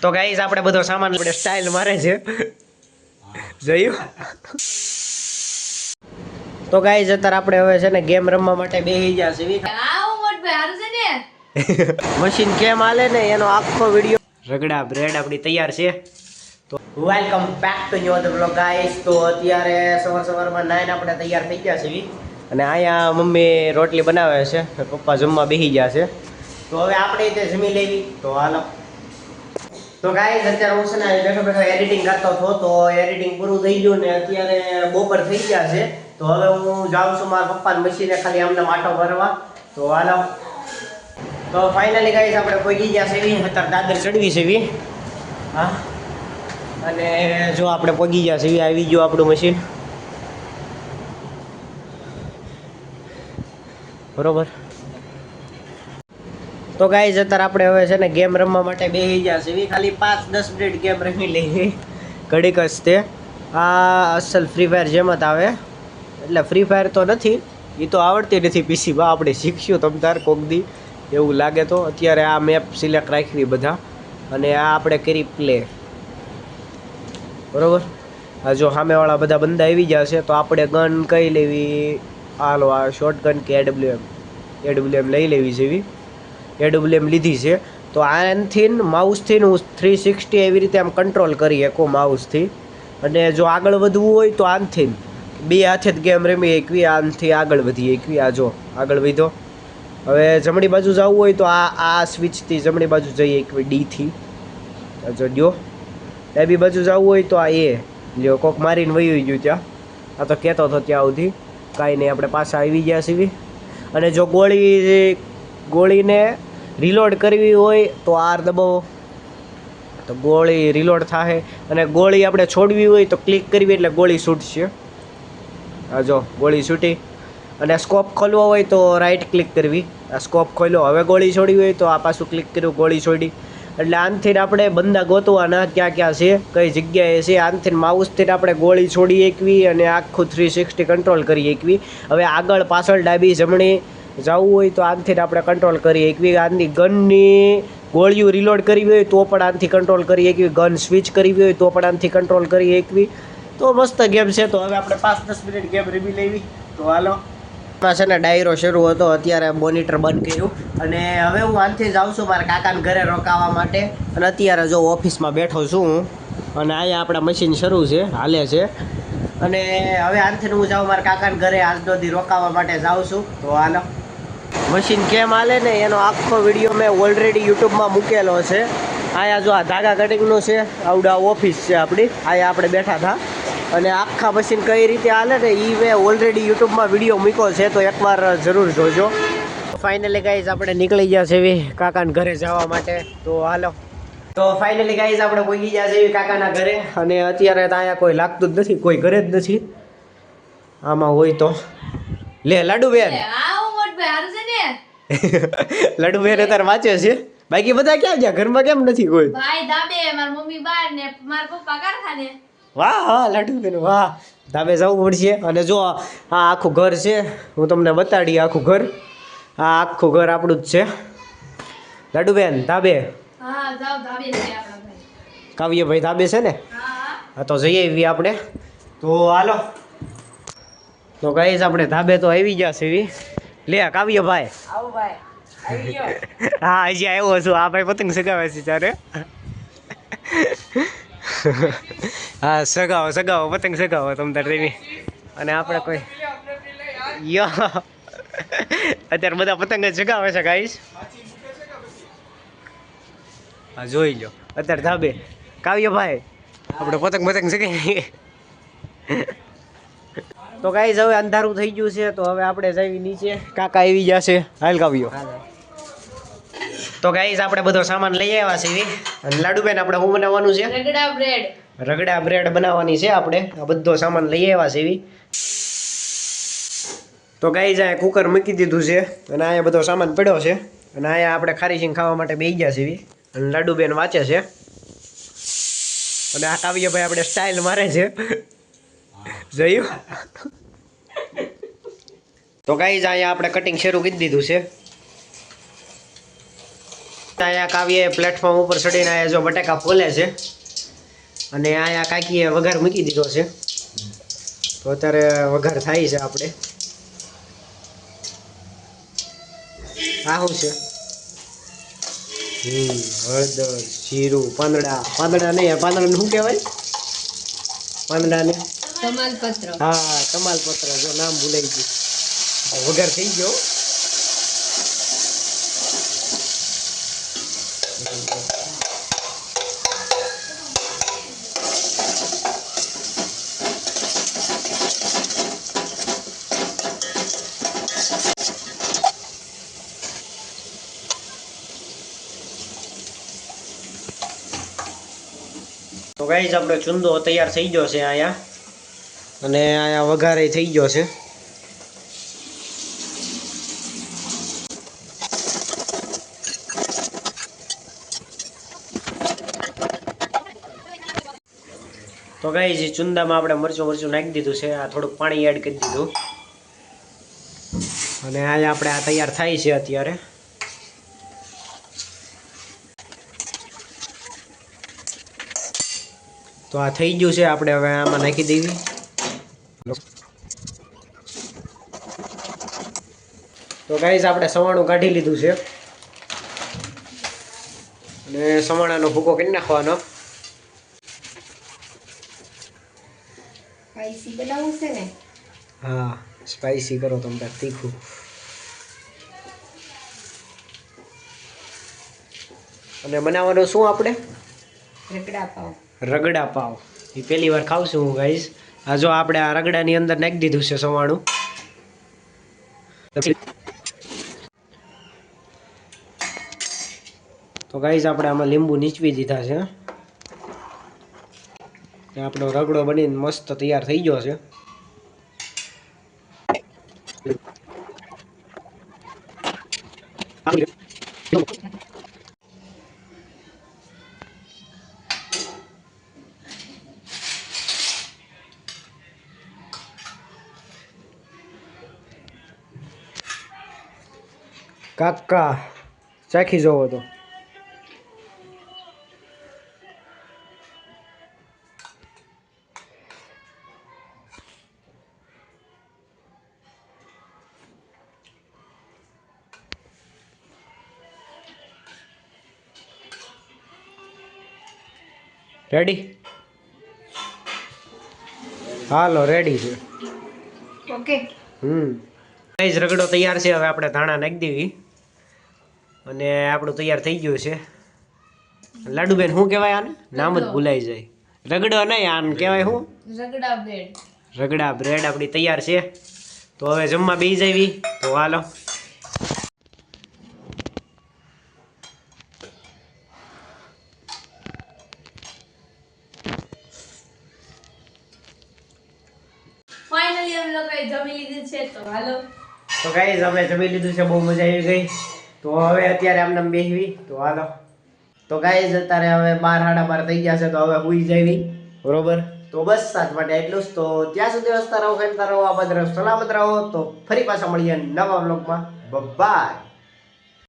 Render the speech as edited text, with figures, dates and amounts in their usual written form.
તો ગાઈસ આપણે બધો સામાન આપણે સ્ટાઇલ મારે છે જોયું. તો ગાઈસ અત્યારે આપણે હવે છે ને ગેમ રમવા માટે બેહી ગયા છે. મશીન કેમ હાલે ને એનો આખો વિડિયો રગડા બ્રેડ આપણી તૈયાર છે. તો welcome back to new other blog guys. તો અત્યારે સવારમાં 9 આપણે તૈયાર થઈ ગયા છે અને અહીંયા મમ્મી રોટલી બનાવે છે, પપ્પા જમવા બેસી ગયા છે. તો હવે આપણે તે જમી લેવી. તો હાલો. તો ગાઈસ અત્યારે હું છે ને બેઠો એડિટિંગ કરતો હતો, તો એડિટિંગ પૂરું થઈ ગયું ને અત્યારે બપોર થઈ ગયા છે. તો હવે હું જાઉં છું મારા પપ્પાની મશીને ખાલી આમને માટો ભરવા. તો હાલો. તો ફાઇનલી ગાઈસ આપણે પહોંચી ગયા છે અત્યારે દાદર ચડવી છે. હા, અને જો આપણે પહોંચી ગયા છે, આવી ગયું આપણું મશીન બરોબર. તો ગાઈસ અત્યારે આપણે હવે છે ને ગેમ રમવા માટે બેસી ગયા છે. ખાલી 5-10 મિનિટ ગેમ રમી લઈએ ઘડીક જ તે. આ અસલ ફ્રી ફાયર જેમ જ આવે, એટલે ફ્રી ફાયર તો નથી, એ તો આવડતી નથી પીસીમાં, આપણે શીખશું તમ તાર કોક દી એવું લાગે તો. અત્યારે આ મેપ સિલેક્ટ રાખવી બધા, અને આ આપણે કરી પ્લે બરોબર. આ જો સામેવાળા બધા બંદા આવી ગયા છે, તો આપણે ગન કઈ લેવી? હાલો, આ શોર્ટ ગન કે એડબ્લ્યુએમ લઈ લેવી છે. એડબ્લ્યુએમ લીધી છે. તો આનથી માઉસથી હું 360 એવી રીતે આમ કંટ્રોલ કરી શકું માઉસથી, અને જો આગળ વધવું હોય તો આનથી બે હાથે જ ગેમ રમી એકવી, આનથી આગળ વધી એકવી. આ જો આગળ વધો. હવે જમણી બાજુ જવું હોય તો આ સ્વિચથી જમણી બાજુ જઈએ એકવી, ડીથી. જો લ્યો, ડાબી બાજુ જવું હોય તો આ એ લ્યો, કોક મારીને વહી ગયું ત્યાં. આ તો કહેતો હતો ત્યાં સુધી, કાંઈ નહીં, આપણે પાછા આવી ગયા છીએ. અને જો ગોળીને રિલોડ કરવી હોય તો આર દબાવો, તો ગોળી રિલોડ થાય. અને ગોળી આપણે છોડવી હોય તો ક્લિક કરવી એટલે ગોળી છૂટશે. આ જો ગોળી છૂટી. અને સ્કોપ ખોલવો હોય તો રાઈટ ક્લિક કરવી, આ સ્કોપ ખોલ્યો. હવે ગોળી છોડવી હોય તો આ પાછું ક્લિક કર્યું, ગોળી છોડી. એટલે આનથી આપણે બંદા ગોતવાના ક્યાં ક્યાં છે, કઈ જગ્યાએ છે. આનથી માઉસથી આપણે ગોળી છોડી એકવી અને આખું 360 કંટ્રોલ કરી એકવી. હવે આગળ પાછળ ડાબી જમણી જવું હોય તો આનથી આપણે કંટ્રોલ કરી એકવી. આની ગનની ગોળીઓ રિલોડ કરવી હોય તો પણ આનથી કંટ્રોલ કરી એકવી. ગન સ્વિચ કરવી હોય તો પણ આનથી કંટ્રોલ કરી એકવી. તો મસ્ત ગેમ છે. તો હવે આપણે 5-10 મિનિટ ગેમ રમી લેવી. તો હાલો. છે ને ડાયરો શરૂ હતો, અત્યારે મોનિટર બંધ કર્યું અને હવે હું આનથી જાઉં છું મારા કાકાને ઘરે રોકાવા માટે. અને અત્યારે જો ઓફિસમાં બેઠો છું હું, અને અહીંયા આપણા મશીન શરૂ છે, હાલે છે. અને હવે આનથી હું જાઉં મારા કાકાને ઘરે આજનો દી રોકાવા માટે જાઉં છું. તો હાલો. મશીન કેમ હાલે ને એનો આખો વિડીયો મેં ઓલરેડી યુટ્યુબમાં મૂકેલો છે. અહીંયા જો આ ધાગા કટિંગનું છે, આવડા ઓફિસ છે આપણી, અહીંયા આપણે બેઠા હતા. અને આખા મશીન કઈ રીતે હાલે ને એ મેં ઓલરેડી યુટ્યુબમાં વિડીયો મૂક્યો છે, તો એકવાર જરૂર જોજો. ફાઇનલી ગાઈઝ આપણે નીકળી ગયા છે કાકાના ઘરે જવા માટે. તો હાલો. તો ફાઇનલી ગાઈઝ આપણે પહોંચી ગયા છે કાકાના ઘરે. અને અત્યારે તો અહીંયા કોઈ લાગતું જ નથી, કોઈ ઘરે જ નથી. આમાં હોય તો લે લાડુબેન. લાડુબેન અત્યારે વાંચે છે, બાકી બધા ક્યાં ગયા? ઘરમાં કેમ નથી કોઈ? ભાઈ દાબે, માર મમ્મી બહાર ને માર પપ્પા કારખાને. વાહ હા લાડુબેન વાહ, ધાબે જવું પડશે. અને જો આ આખું ઘર છે, હું તમને બતાડી આખું ઘર. આ આખું ઘર આપણું જ છે. લાડુબેન ધાબે. હા જાવ ધાબે છે આપણા ભાઈ. કાવ્યભાઈ ધાબે છે ને? હા તો જઈએ એવી આપણે. તો હાલો. તો ગાઈસ આપણે ધાબે તો આવી ગયા છે. લે કાવ્યભાઈ. આવો ભાઈ. આવી ગયો. હા હજી આવ્યો છું. આ ભાઈ પતંગ સગાવે છે ત્યારે. હા સગાવો પતંગ સગાવો તમ તાર તેની. અને આપણે કોઈ અત્યારે બધા પતંગ જ સગાવે છે ગાઈસ. હા જોઈ લો અત્યારે ધાબે કાવ્યભાઈ આપણે પતંગ સગાવીએ. તો ગાઈસ હવે અંધારું થઈ ગયું છે, તો હવે આપણે જઈએ નીચે. કાકા આવી જશે. હાલ કાવ્યો. તો ગાઈસ આપણે બધો સામાન લઈ આવ્યા છીએ. અને લાડુબેન આપણે શું બનાવવાનું છે? રગડા બ્રેડ બનાવવાની છે આપણે. આ બધો સામાન લઈ આવ્યા છીએ. તો ગાઈસ આ કુકર મૂકી દીધું છે, અને અહીંયા બધો સામાન પડ્યો છે. અને અહીંયા આપણે ખારી સિંગ ખાવા માટે બેસી ગયા છીએ. અને લાડુબેન વાંચે છે. અને આ કાવ્યભાઈ આપણે સ્ટાઇલ મારે છે જોયું. તો ગાઈસ અહીંયા આપણે કટિંગ શરૂ કરી દીધું છે. અહીંયા કાવ્ય પ્લેટફોર્મ ઉપર ચડીને અહીંયા જો બટાકા ફોલે છે અને અહીંયા કાકીએ વઘાર મૂકી દીધો છે. તો અત્યારે વઘાર થાય છે આપણે. આ શું છે? હળદર, જીરું, પાંદડા નહીં, પાંદડાને શું કહેવાય? પાંદડાને તમાલપત્ર. હા, તમાલપત્ર. જો નામ ભૂલાઈ ગયું. વઘાર થઈ ગયો. તો ગાઈઝ આપણો ચૂંદો તૈયાર થઈ ગયો છે અહીંયા, અને અહીંયા વઘારે થઈ ગયો છે. તો ગાઈઝ ચૂંદામાં આપણે મરચું નાખી દીધું છે. આ થોડુંક પાણી એડ કરી દીધું અને અહીંયા આપણે આ તૈયાર થાય છે અત્યારે. તો આ થઈ ગયું છે. આપણે હવે આમાં નાખી દેવી. તો ગાઈઝ આપણે સવાણું કાઢી લીધું છે અને સવાણાનો ભૂકો કરી નાખવાનો. સ્પાઈસી બનાવવું છે ને? હા, સ્પાઈસી કરો તમે તાર, તીખું. અને બનાવવાનું શું આપણે? રગડા પાવ. રગડા પાવ. એ પહેલી વાર ખાવશું હું ગાઈઝ. આ જો આપણે આ રગડાની અંદર નાખી દીધું છે સવાણું. તો ગાઈઝ આપણે આમાં લીંબુ નીચવી દીધા છે. આપણો રગડો બનીને મસ્ત તૈયાર થઈ ગયો છે. કાકા ચાખી જોવો તો. રેડી? હાલો, રેડી છે. ઓકે. ગાઈઝ રગડો તૈયાર છે. હવે આપણે ધાણા નાખી દેવી અને આપણું તૈયાર થઈ ગયું છે. લાડુબેન શું કહેવાય આને? નામ જ ભૂલાઈ જાય. રગડો નહીં, આને કહેવાય શું? રગડા બ્રેડ. રગડા બ્રેડ આપણી તૈયાર છે. તો હવે જમવા બેસી જવી. તો હાલો. ફાઇનલી અમે લોકોએ જમી લીધું છે, તો હાલો. તો ગાઈઝ અમે જમી લીધું છે. બહુ મજા આવી ગઈ. તો હવે અત્યારે આમને બેસવી. તો હાલો. તો ગાઈઝ અત્યારે હવે 12:30 થઈ ગયા છે. તો હવે હુઈ જવી. બરોબર? તો બસ સાત માટે એટલું જ. તો ત્યાં સુધી હસતા રહો, ખેલતા રહો, આબાદ રહો, સલામત રહો. તો ફરી પાછા મળીએ નવા વ્લોગમાં. બાય.